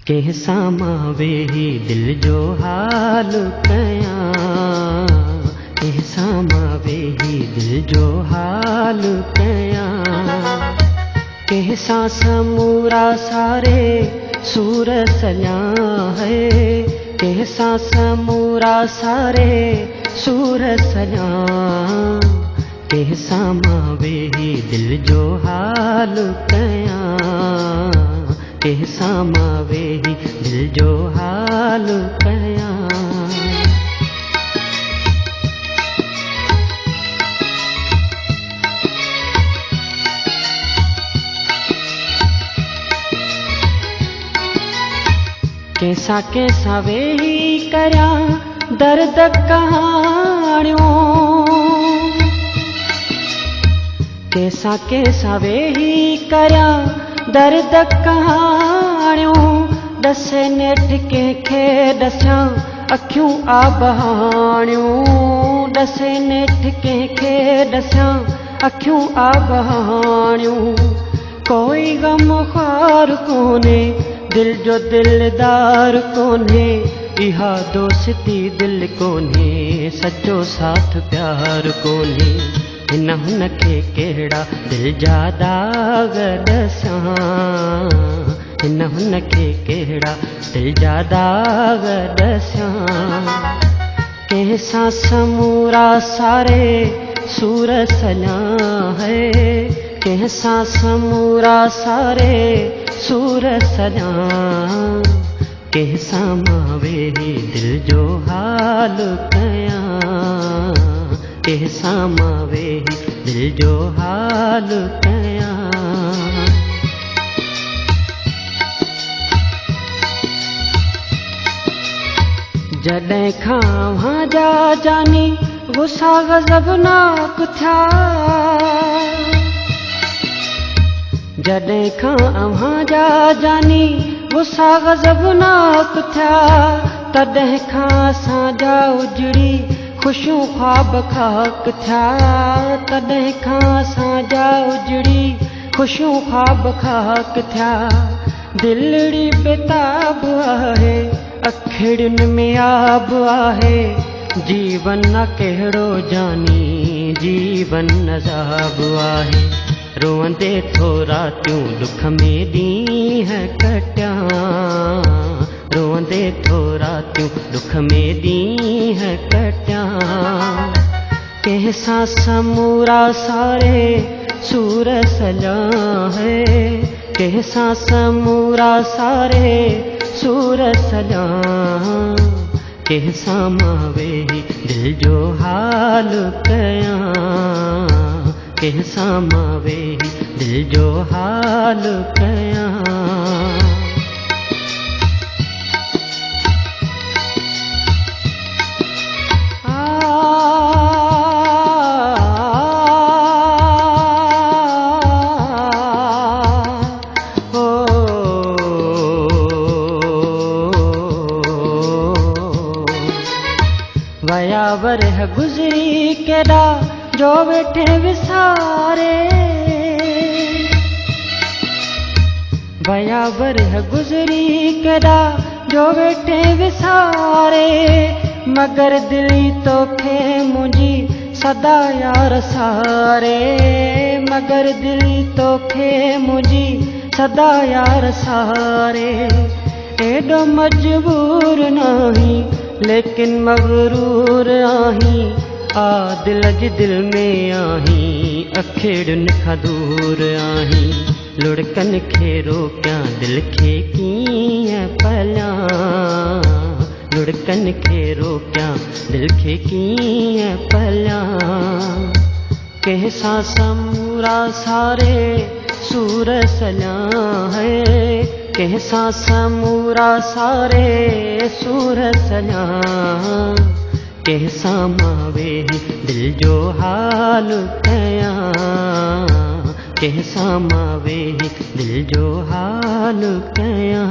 कंहिंसां मां वेही दिल जो हाल कयां, कंहिंसां मां वेही दिल जो हाल कयां। कंहिंसां समूरा सारे सूर सॼां है, कंहिंसां समूरा सारे सूर सॼां। कंहिंसां मां वेही दिल जो हाल कयां, कंहिंसां मां वेही दिल जो हाल कयां। कंहिंसां वेही करियां दर्द कहाणियूं, कंहिंसां वेही करियां दर्द कहाणियूं। ॾसे नेठ कंहिंखे ॾसियां अखियूं आबहाणियूं, ॾसे नेठ कंहिंखे ॾसियां अखियूं आबहाणियूं। कोई गम ख़्वार कोन्हे, दिल जो दिलदार कोन्हे, इहा दोस्ती दिल कोन्हे, सच्चो साथ प्यार कोन्हे। हिन हुन खे कहिड़ा दिल जा दाग़ ॾसां, हिन हुन खे कहिड़ा दिल जा दाग़ ॾसां। कंहिंसां समूरा सारे सूर सॼां है, कंहिंसां समूरा सारे सूर सॼां। कंहिंसां मां वेही दिल जो हाल कयां, कंहिंसां मां वेही दिल जो हाल कयां। जॾहिं खां जा जानी गुस्सा गज़बनाक थिया, जॾहिं खां जा जानी गुस्सा गज़बनाक थिया। तॾहिं खां असांजा उजड़ी ख़ुशियूं ख्वाब खाक थिया, तॾहिं खां असांजा उजड़ी ख़ुशियूं ख्वाब खाक थिया। दिलड़ी बेताब आहे, अखिड़ियुनि में आब आहे, जीवन न कहिड़ो जानी, जीवन अज़ाब आहे। रोअंदे थो रातियूं दुख में ॾींहं कटियां, रोअंदे थो रातियूं दुख में ॾींहं कटियां। कंहिंसां समूरा सारे सूर सॼां है, कंहिंसां समूरा सारे सूर सॼां। कंहिंसां मां वेही दिल जो हाल कयां, कंहिंसां मां वेही दिल जो हाल कयां। वया वरह गुज़री केॾा जो वेठे विसारे, वया वरह गुज़री केॾा जो वेठे विसारे। मगर दिली तोखे मुंहिंजी सदा यार सारे, मगर दिली तोखे मुंहिंजी सदा यार सारे। एॾो मजबूर नाही लेकिन मग़रूर आहीं, आ दिल जी दिल में आहीं, अखिड़ियुनि खां दूर आहीं। लुड़कनि खे रोकियां दिल खे कीअं पलियां, लुड़कनि खे रोकियां दिल खे कीअं पलियां। कंहिंसां समूरा सारे सूर सॼां है, कंहिंसां समूरा सारे सूर सॼां। कंहिंसां मां वेही दिल जो हाल कयां, कंहिंसां मां वेही दिल जो हाल कयां।